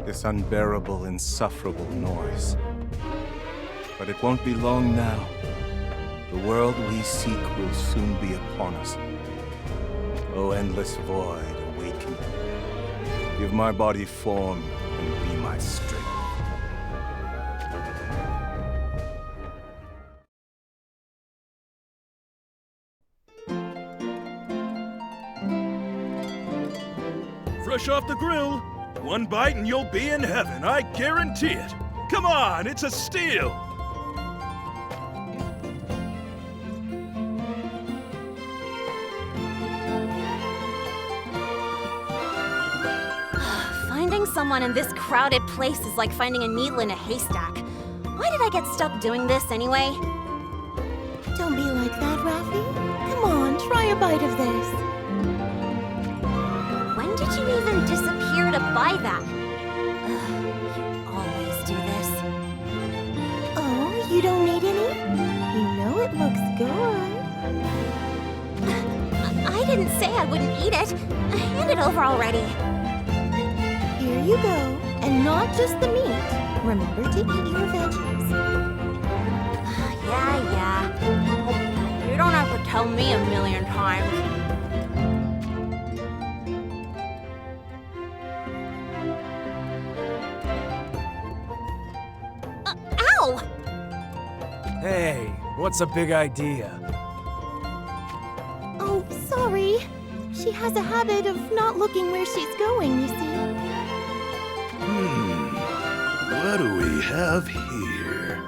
this unbearable, insufferable noise. But it won't be long now. The world we seek will soon be upon us. O endless void, awaken. Give my body form and be my strength. Fresh off the grill. One bite and you'll be in heaven, I guarantee it. Come on, it's a steal. Finding someone in this crowded place is like finding a needle in a haystack. Why did I get stuck doing this anyway? Don't be like that, Raffi. Come on, try a bite of this. When did you even disappear to buy that? You always do this. Oh, you don't need any? You know it looks good. I didn't say I wouldn't eat it. Hand it over already. Here you go, and not just the meat. Remember to eat your veggies. Yeah. You don't have to tell me a million times. Ow! Hey, what's a big idea? Oh, sorry. She has a habit of not looking where she's going, you see. What do we have here?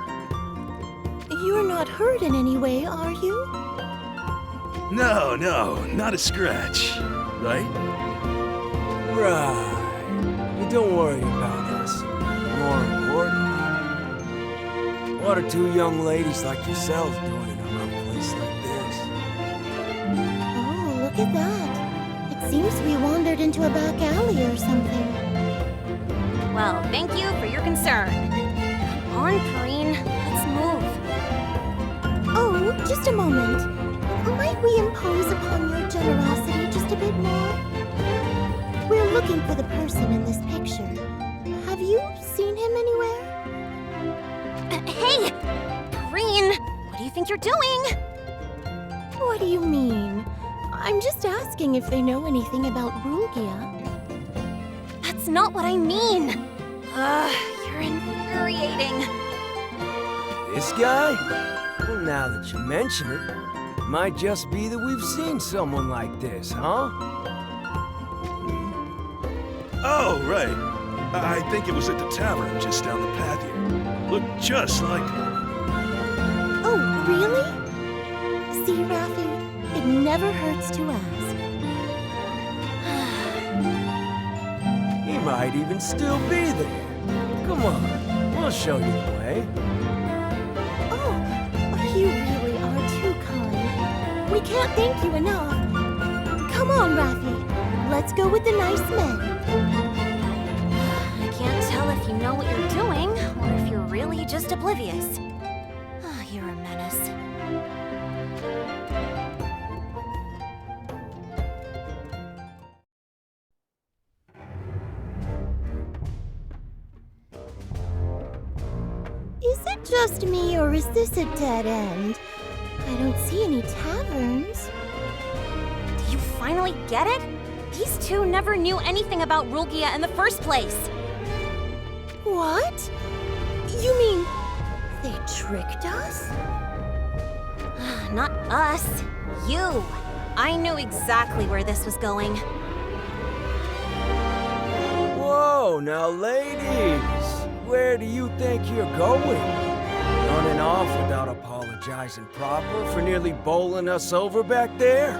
You're not hurt in any way, are you? No, not a scratch. Right? Right. You don't worry about us. More importantly, what are two young ladies like yourselves doing in a rough place like this? Oh, look at that. It seems we wandered into a back alley or something. Well, thank you for your concern. Come on, Kareen. Let's move. Oh, just a moment. Might we impose upon your generosity just a bit more? We're looking for the person in this picture. Have you seen him anywhere? Hey! Kareen! What do you think you're doing? What do you mean? I'm just asking if they know anything about Rulgia. That's not what I mean. You're infuriating. This guy? Well, now that you mention it, might just be that we've seen someone like this, huh? Oh, right. I think it was at the tavern just down the path here. Looked just like him. Oh, really? See, Raffi, it never hurts to ask. He might even still be there. Come on, we'll show you the way. Oh, you really are too kind. We can't thank you enough. Come on, Raffi. Let's go with the nice men. I can't tell if you know what you're doing, or if you're really just oblivious. You're a menace. Is it just me, or is this a dead end? I don't see any taverns. Do you finally get it? These two never knew anything about Rulgia in the first place. What? You mean they tricked us? Not us. You. I knew exactly where this was going. Whoa, now ladies, where do you think you're going? Running off without apologizing proper for nearly bowling us over back there?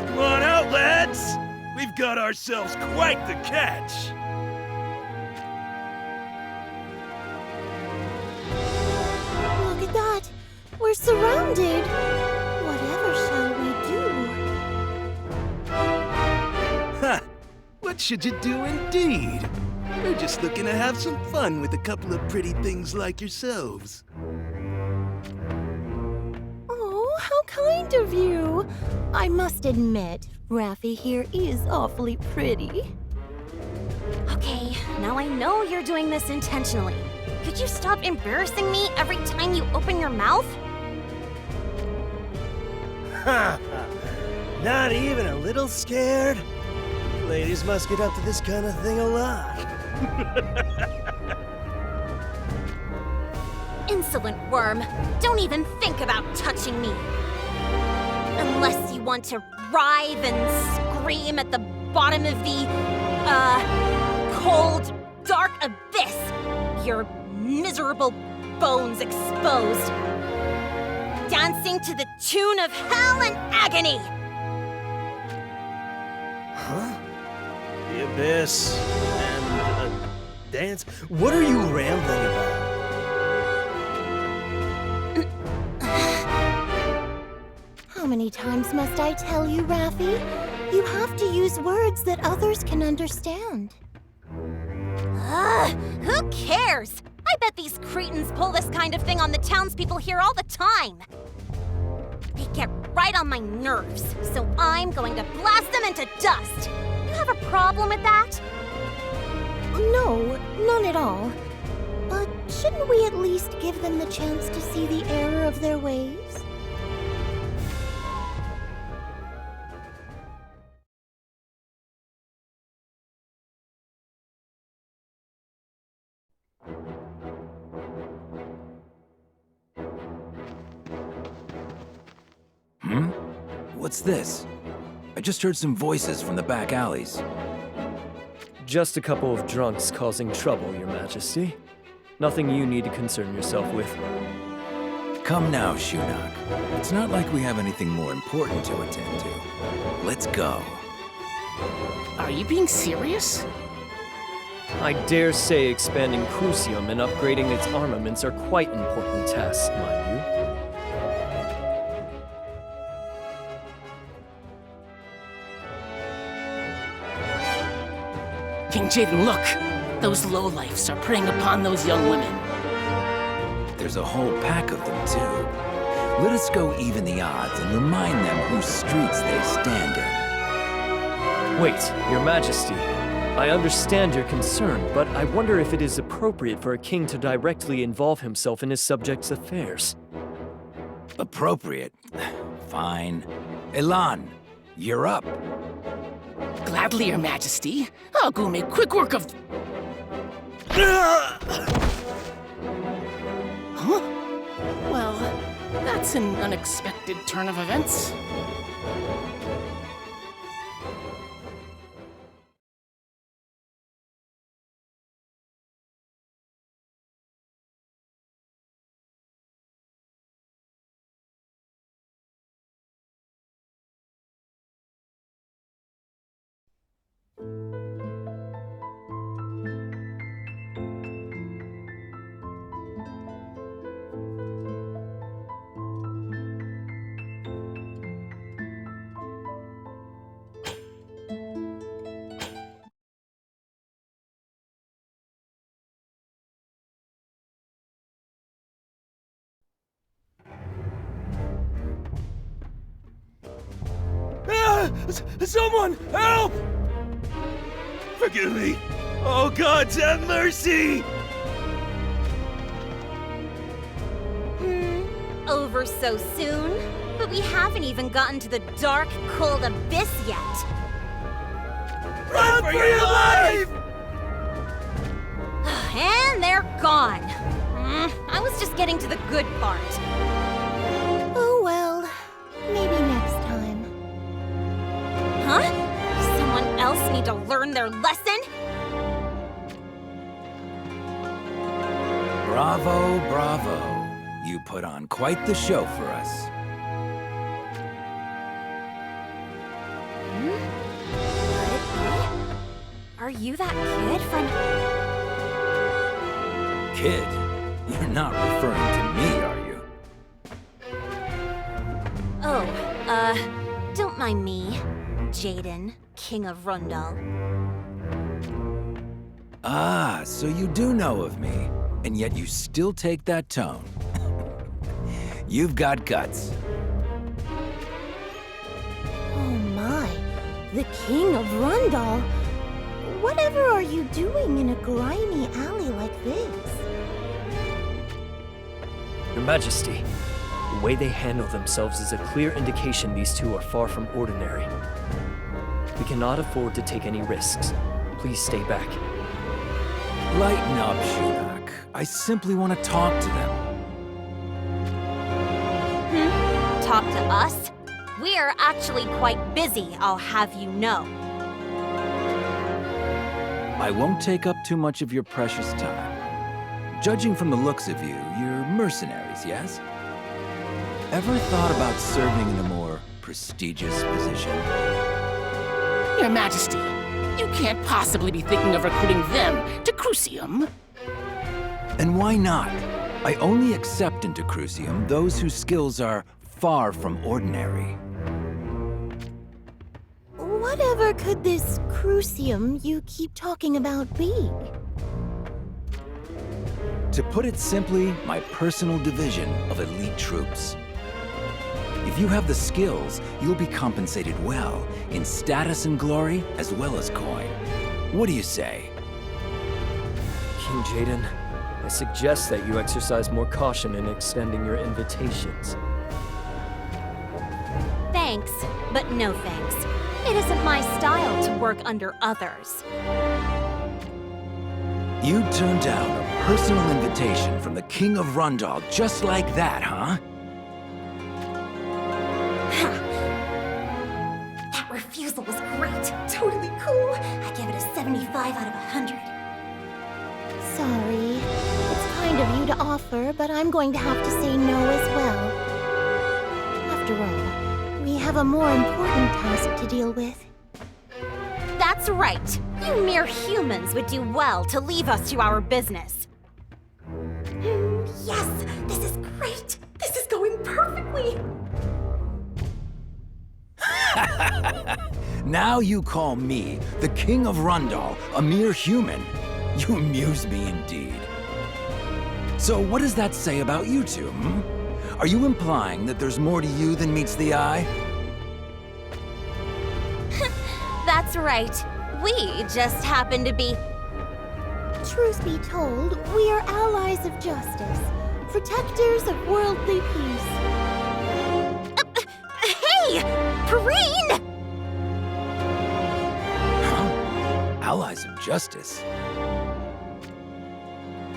Come on out, lads! We've got ourselves quite the catch! Look at that. We're surrounded. Whatever shall we do? Ha! What should you do indeed? We're just looking to have some fun with a couple of pretty things like yourselves. Oh, how kind of you. I must admit, Raffi here is awfully pretty. Okay, Now I know you're doing this intentionally. Could you stop embarrassing me every time you open your mouth? Not even a little scared? Ladies must get up to this kind of thing a lot. Insolent worm, don't even think about touching me. Unless you want to writhe and scream at the bottom of the, cold, dark abyss, your miserable bones exposed, dancing to the tune of hell and agony. Huh? The abyss and a dance? What are you rambling about? How many times must I tell you, Raffi? You have to use words that others can understand. Who cares? I bet these cretins pull this kind of thing on the townspeople here all the time. They get right on my nerves, so I'm going to blast them into dust. You have a problem with that? No, none at all. But shouldn't we at least give them the chance to see the error of their ways? What's this? I just heard some voices from the back alleys. Just a couple of drunks causing trouble, Your Majesty. Nothing you need to concern yourself with. Come now, Shinnok. It's not like we have anything more important to attend to. Let's go. Are you being serious? I dare say expanding Crucium and upgrading its armaments are quite important tasks, mind you. King Jaden, look! Those lowlifes are preying upon those young women. There's a whole pack of them, too. Let us go even the odds and remind them whose streets they stand in. Wait, Your Majesty. I understand your concern, but I wonder if it is appropriate for a king to directly involve himself in his subjects' affairs. Appropriate. Fine. Elan, you're up. Gladly, Your Majesty. I'll go make quick work of... Huh? Well, that's an unexpected turn of events. Someone, help! Forgive me. Oh, gods have mercy! Over so soon? But we haven't even gotten to the dark, cold abyss yet. Run for your life! And they're gone. I was just getting to the good part. Oh well, maybe next time. Huh? Does someone else need to learn their lesson? Bravo, bravo. You put on quite the show for us. What? Are you that kid from... Kid, you're not referring to me, are you? Oh, don't mind me. Jaden, King of Rundal. Ah, so you do know of me, and yet you still take that tone. You've got guts. Oh my, the King of Rundal? Whatever are you doing in a grimy alley like this? Your Majesty, the way they handle themselves is a clear indication these two are far from ordinary. We cannot afford to take any risks. Please stay back. Lighten up, Shunak. I simply want to talk to them. Talk to us? We're actually quite busy, I'll have you know. I won't take up too much of your precious time. Judging from the looks of you, you're mercenaries, yes? Ever thought about serving in a more prestigious position? Your Majesty, you can't possibly be thinking of recruiting them to Crucium. And why not? I only accept into Crucium those whose skills are far from ordinary. Whatever could this Crucium you keep talking about be? To put it simply, my personal division of elite troops. If you have the skills, you'll be compensated well, in status and glory, as well as coin. What do you say? King Jaden, I suggest that you exercise more caution in extending your invitations. Thanks, but no thanks. It isn't my style to work under others. You turned down a personal invitation from the King of Rundal just like that, huh? That refusal was great. Totally cool. I give it a 75 out of 100. Sorry. It's kind of you to offer, but I'm going to have to say no as well. After all, we have a more important task to deal with. That's right. You mere humans would do well to leave us to our business. Yes, this is great. This is going perfectly. Now you call me, the King of Rundal, a mere human. You amuse me indeed. So what does that say about you two, hmm? Are you implying that there's more to you than meets the eye? That's right. We just happen to be... Truth be told, we are allies of justice, protectors of worldly peace. Hey! Perrine! Huh? Allies of justice?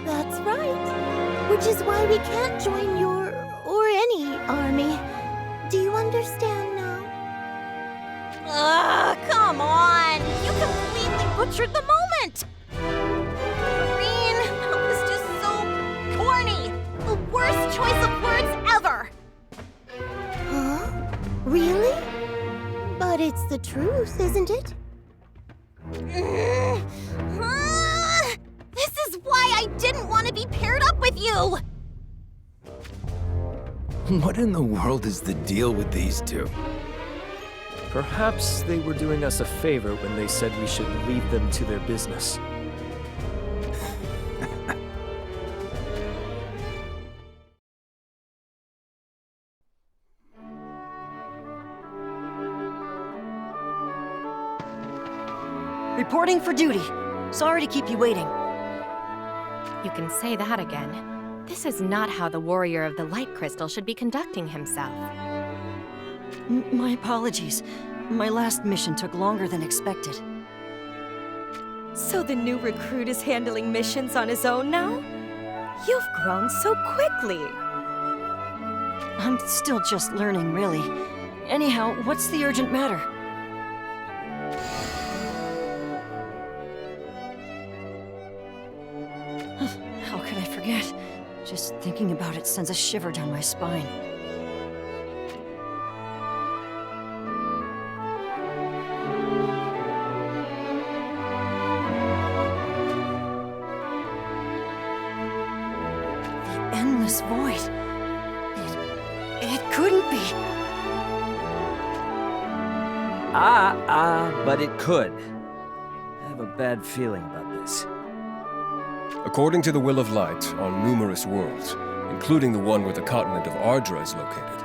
That's right. Which is why we can't join your, or any, army. Do you understand now? Ugh, come on! You completely butchered the moment! Perrine, that was just so corny! The worst choice of words ever! Huh? Really? But it's the truth, isn't it? This is why I didn't want to be paired up with you! What in the world is the deal with these two? Perhaps they were doing us a favor when they said we should leave them to their business. Reporting for duty. Sorry to keep you waiting. You can say that again. This is not how the Warrior of the Light Crystal should be conducting himself. My apologies. My last mission took longer than expected. So the new recruit is handling missions on his own now? You've grown so quickly. I'm still just learning, really. Anyhow, what's the urgent matter? How could I forget? Just thinking about it sends a shiver down my spine. Endless void. It couldn't be. But it could. I have a bad feeling about this. According to the Will of Light, on numerous worlds, including the one where the continent of Ardra is located,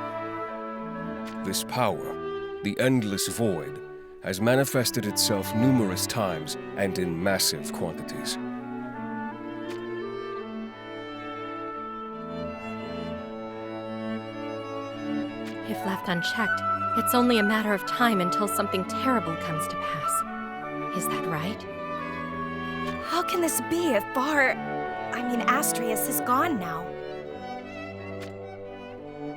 this power, the Endless Void, has manifested itself numerous times and in massive quantities. If left unchecked, it's only a matter of time until something terrible comes to pass. Is that right? How can this be if Astrius is gone now?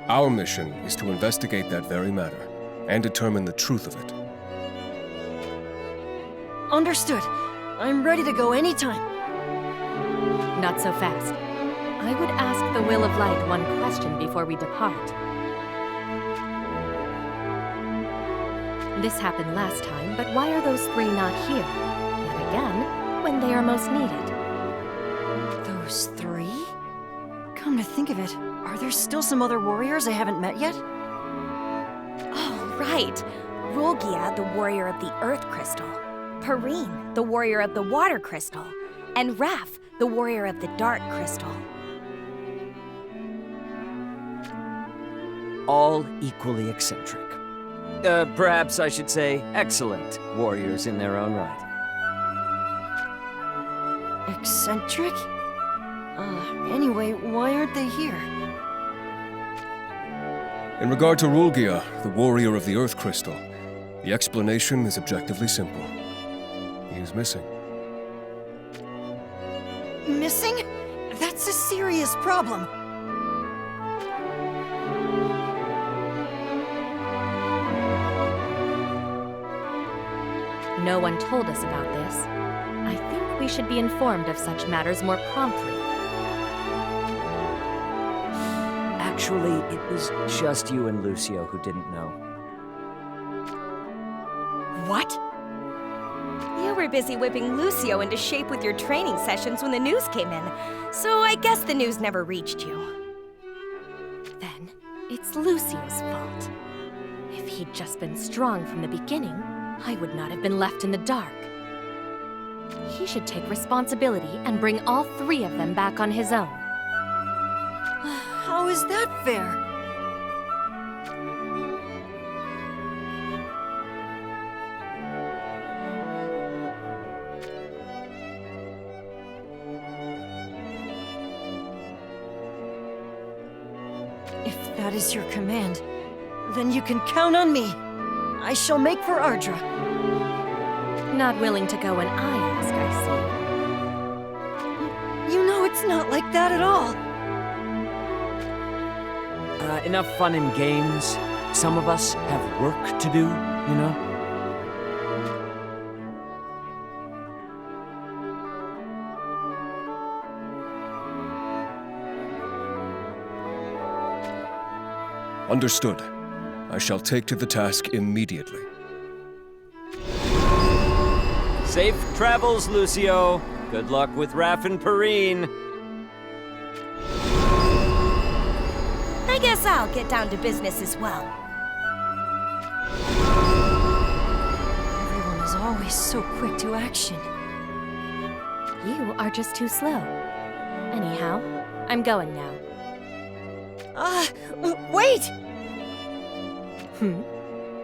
Our mission is to investigate that very matter and determine the truth of it. Understood. I'm ready to go anytime. Not so fast. I would ask the Will of Light one question before we depart. This happened last time, but why are those three not here? Yet again, when they are most needed. Those three? Come to think of it, are there still some other warriors I haven't met yet? Oh, right. Rulgia, the warrior of the Earth Crystal. Perrine, the warrior of the Water Crystal. And Raph, the warrior of the Dark Crystal. All equally eccentric. Perhaps I should say excellent warriors in their own right. Eccentric? Anyway, why aren't they here? In regard to Rulgia, the warrior of the Earth Crystal, the explanation is objectively simple. He is missing. Missing? That's a serious problem. No one told us about this. I think we should be informed of such matters more promptly. Actually, it was just you and Lucio who didn't know. What? You were busy whipping Lucio into shape with your training sessions when the news came in, so I guess the news never reached you. Then, it's Lucio's fault. If he'd just been strong from the beginning, I would not have been left in the dark. He should take responsibility and bring all three of them back on his own. How is that fair? If that is your command, then you can count on me. I shall make for Ardra. Not willing to go when I ask, I see. You know it's not like that at all. Enough fun and games. Some of us have work to do, you know? Understood. I shall take to the task immediately. Safe travels, Lucio. Good luck with Raph and Perrine. I guess I'll get down to business as well. Everyone is always so quick to action. You are just too slow. Anyhow, I'm going now. Wait!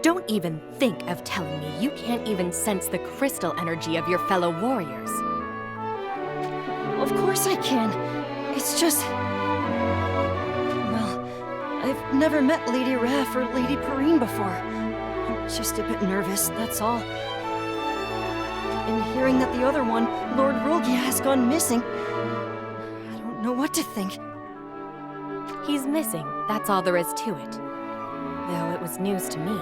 Don't even think of telling me you can't even sense the crystal energy of your fellow warriors. Of course I can. It's just... Well, I've never met Lady Raph or Lady Perrine before. I'm just a bit nervous, that's all. And hearing that the other one, Lord Rulgia, has gone missing, I don't know what to think. He's missing, that's all there is to it. Though it was news to me.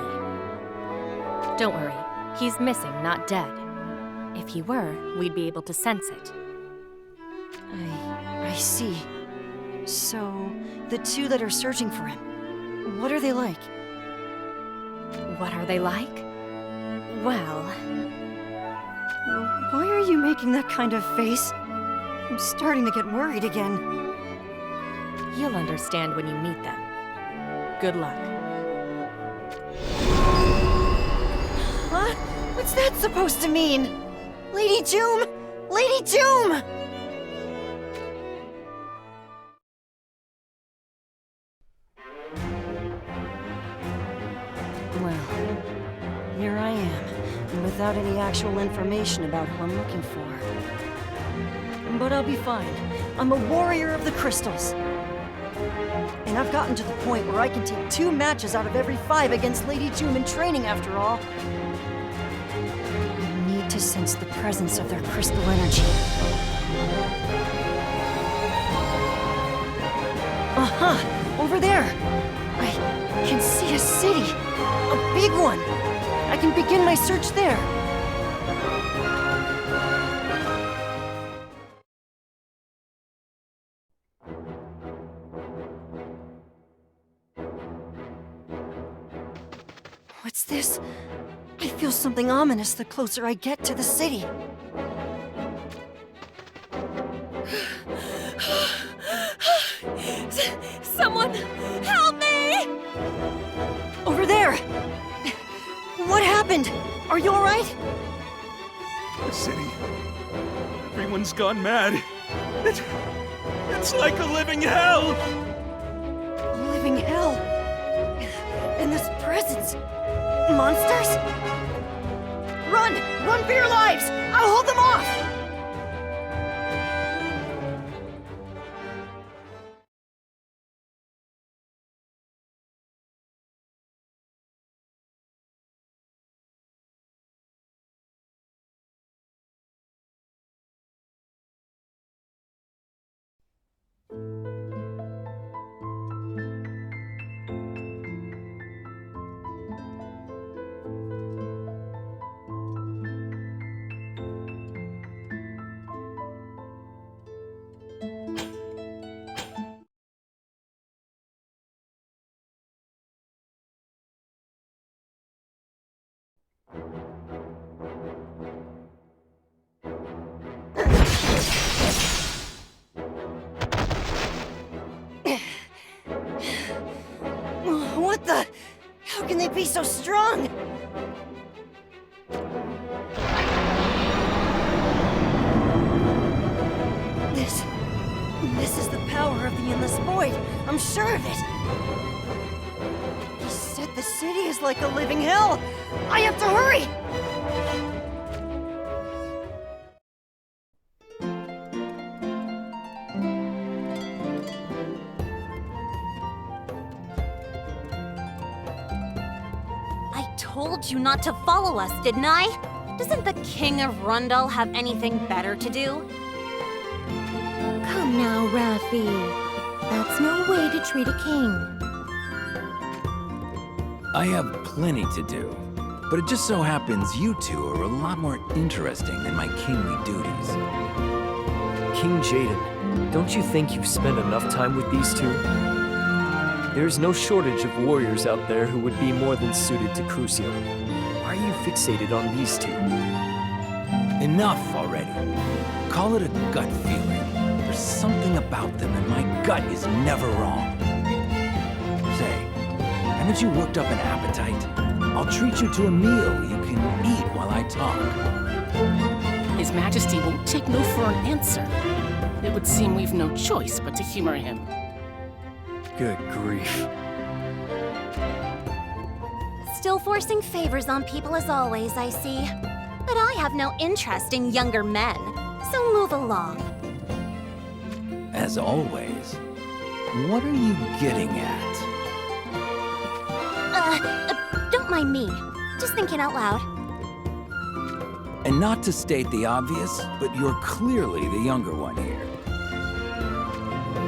Don't worry, he's missing, not dead. If he were, we'd be able to sense it. I see. So, the two that are searching for him, what are they like? What are they like? Well, why are you making that kind of face? I'm starting to get worried again. You'll understand when you meet them. Good luck. Huh? What's that supposed to mean? Lady Doom! Lady Doom! Here I am, and without any actual information about who I'm looking for. But I'll be fine. I'm a warrior of the crystals. And I've gotten to the point where I can take 2 matches out of every 5 against Lady Doom in training, after all. I need to sense the presence of their crystal energy. Aha! Over there! I can see a city! A big one! I can begin my search there! What's this? I feel something ominous the closer I get to the city. Someone, help me! Over there! What happened? Are you alright? The city. Everyone's gone mad. It's like a living hell! A living hell? And this presence? Monsters? Run! Run for your lives! I'll hold them off! What the? How can they be so strong? This is the power of the Endless Void. I'm sure of it. He said the city is like a living hell. I have to hurry! I told you not to follow us, didn't I? Doesn't the King of Rundal have anything better to do? Come now, Raffi. That's no way to treat a king. I have plenty to do, but it just so happens you two are a lot more interesting than my kingly duties. King Jaden, don't you think you've spent enough time with these two? There's no shortage of warriors out there who would be more than suited to Crucio. Why are you fixated on these two? Enough already. Call it a gut feeling. There's something about them, and my gut is never wrong. Say, haven't you worked up an appetite? I'll treat you to a meal you can eat while I talk. His Majesty won't take no for an answer. It would seem we've no choice but to humor him. Good grief. Still forcing favors on people as always, I see. But I have no interest in younger men, so move along. As always, what are you getting at? Don't mind me. Just thinking out loud. And not to state the obvious, but you're clearly the younger one here.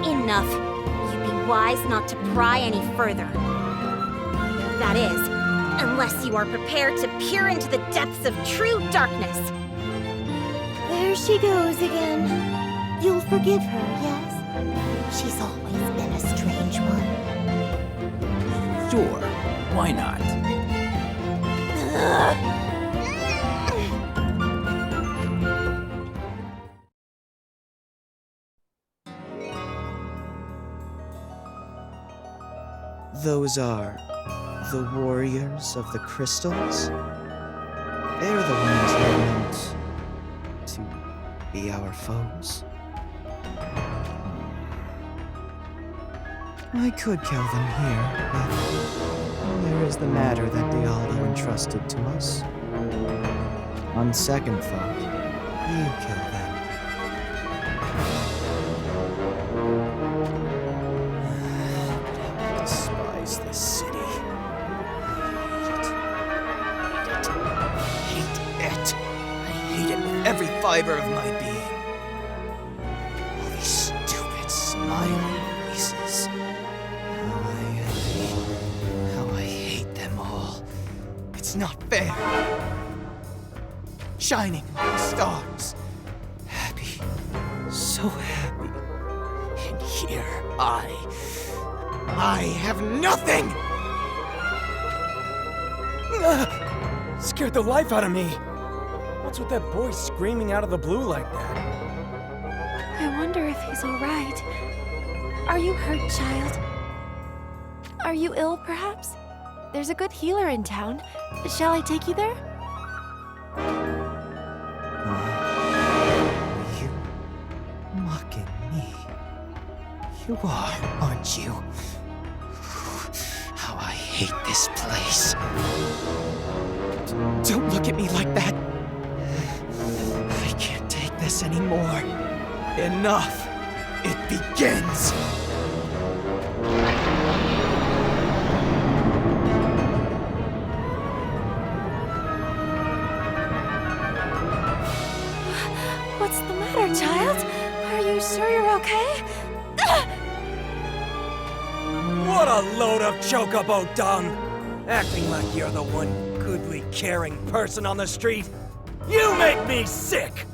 Enough. You'd be wise not to pry any further. That is, unless you are prepared to peer into the depths of true darkness. There she goes again. You'll forgive her, yes? She's always been a strange one. Sure, why not? Those are the warriors of the crystals? They're the ones who are meant to be our foes. I could kill them here, but there is the matter that Dialdo entrusts entrusted to us. On second thought, you kill them. I despise this city. I hate it with every fiber of my being. All these stupid, smiling faces. How I hate them all. It's not fair. Shining like stars. Happy. So happy. And here I have nothing! Scared the life out of me. What's with that boy screaming out of the blue like that? I wonder if he's all right. Are you hurt, child? Are you ill, perhaps? There's a good healer in town. Shall I take you there? Are you mocking me? You are, aren't you? How I hate this place. Don't look at me like that. I can't take this anymore. Enough. It begins. What's the matter, child? Are you sure you're okay? What a load of chocobo dung! Acting like you're the one goodly, caring person on the street. You make me sick!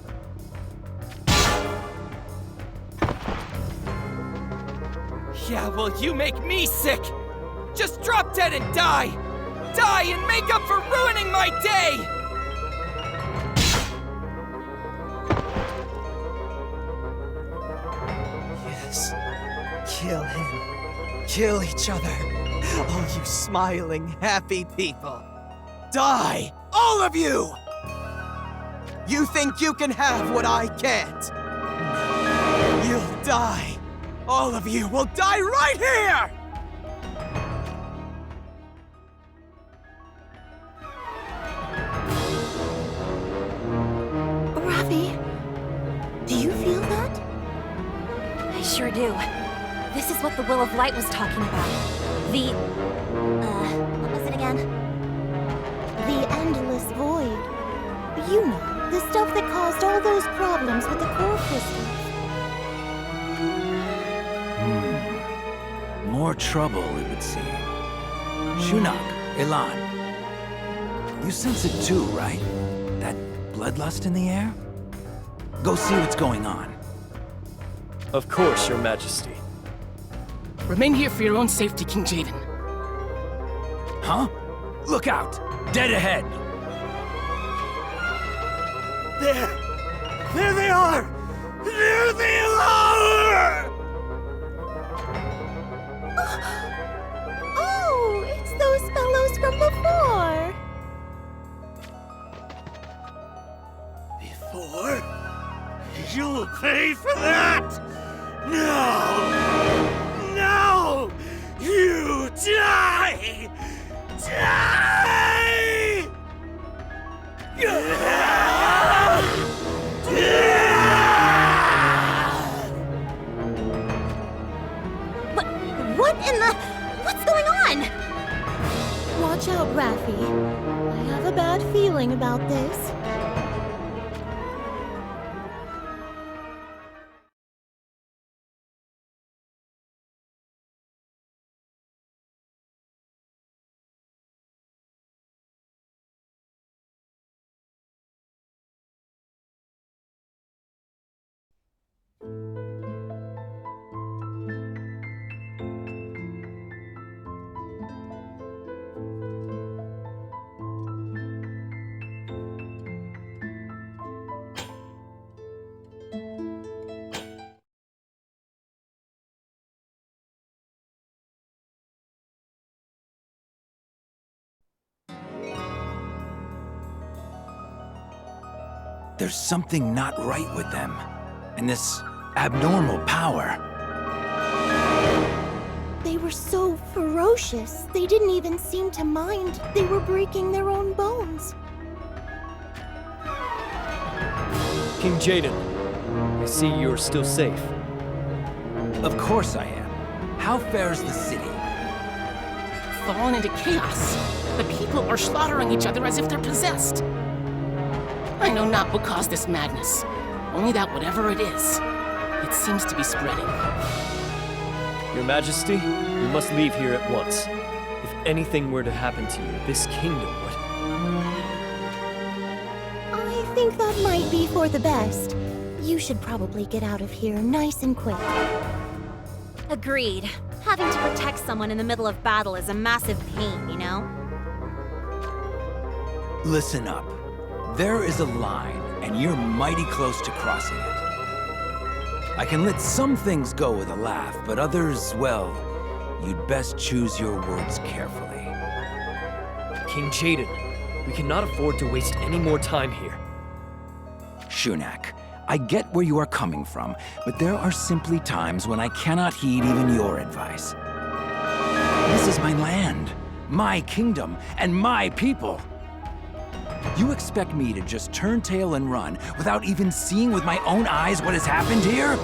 Yeah, well, you make me sick! Just drop dead and die! Die and make up for ruining my day! Yes. Kill him. Kill each other. All you smiling, happy people. Die! All of you! You think you can have what I can't? You'll die. All of you will die right here! Rafi, do you feel that? I sure do. This is what the Will of Light was talking about. What was it again? The endless void. You know, the stuff that caused all those problems with the core crystals. More trouble, it would seem. Shinnok, Elan. You sense it too, right? That bloodlust in the air? Go see what's going on. Of course, Your Majesty. Remain here for your own safety, King Jaden. Huh? Look out! Dead ahead! There they are! There they are! Oh, it's those fellows from before. Before? You'll pay for that! No! No! You die! Die! What in the... What's going on? Watch out, Rafi. I have a bad feeling about this. There's something not right with them. And this abnormal power. They were so ferocious. ferocious. They didn't even seem to mind. They were breaking their own bones. King Jaden, I see you're still safe. Of course I am. How fares the city? Fallen into chaos. The people are slaughtering each other as if they're possessed. I know not what caused this madness, only that whatever it is, it seems to be spreading. Your Majesty, we must leave here at once. If anything were to happen to you, this kingdom would... I think that might be for the best. You should probably get out of here nice and quick. Agreed. Having to protect someone in the middle of battle is a massive pain, you know? Listen up. There is a line, and you're mighty close to crossing it. I can let some things go with a laugh, but others, well, you'd best choose your words carefully. King Jaden, we cannot afford to waste any more time here. Shunak, I get where you are coming from, but there are simply times when I cannot heed even your advice. This is my land, my kingdom, and my people. You expect me to just turn tail and run without even seeing with my own eyes what has happened here?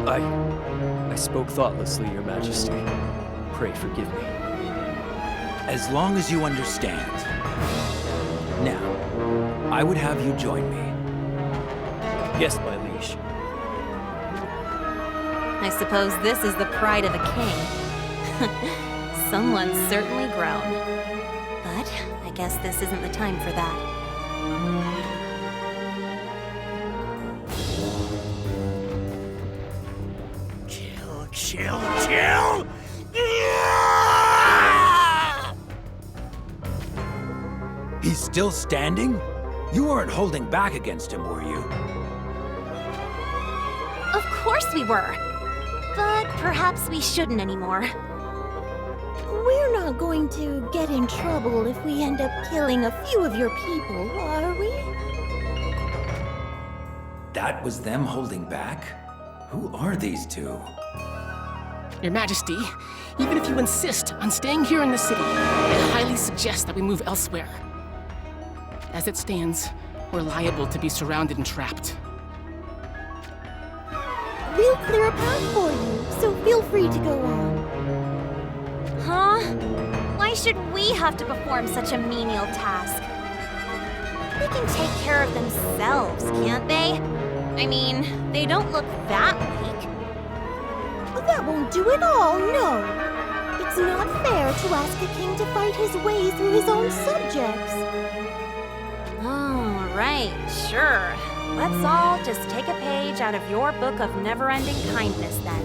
I spoke thoughtlessly, Your Majesty. Pray forgive me. As long as you understand. Now, I would have you join me. Yes, my liege. I suppose this is the pride of a king. Someone's certainly grown. But I guess this isn't the time for that. Kill, kill, kill! He's still standing? You weren't holding back against him, were you? Of course we were. But perhaps we shouldn't anymore. We're not going to get in trouble if we end up killing a few of your people, are we? That was them holding back? Who are these two? Your Majesty, even if you insist on staying here in the city, I highly suggest that we move elsewhere. As it stands, we're liable to be surrounded and trapped. We'll clear a path for you, so feel free to go on. Huh? Why should we have to perform such a menial task? They can take care of themselves, can't they? I mean, they don't look that weak. That won't do at all, no. It's not fair to ask a king to fight his way through his own subjects. Oh, right, sure. Let's all just take a page out of your book of never-ending kindness, then.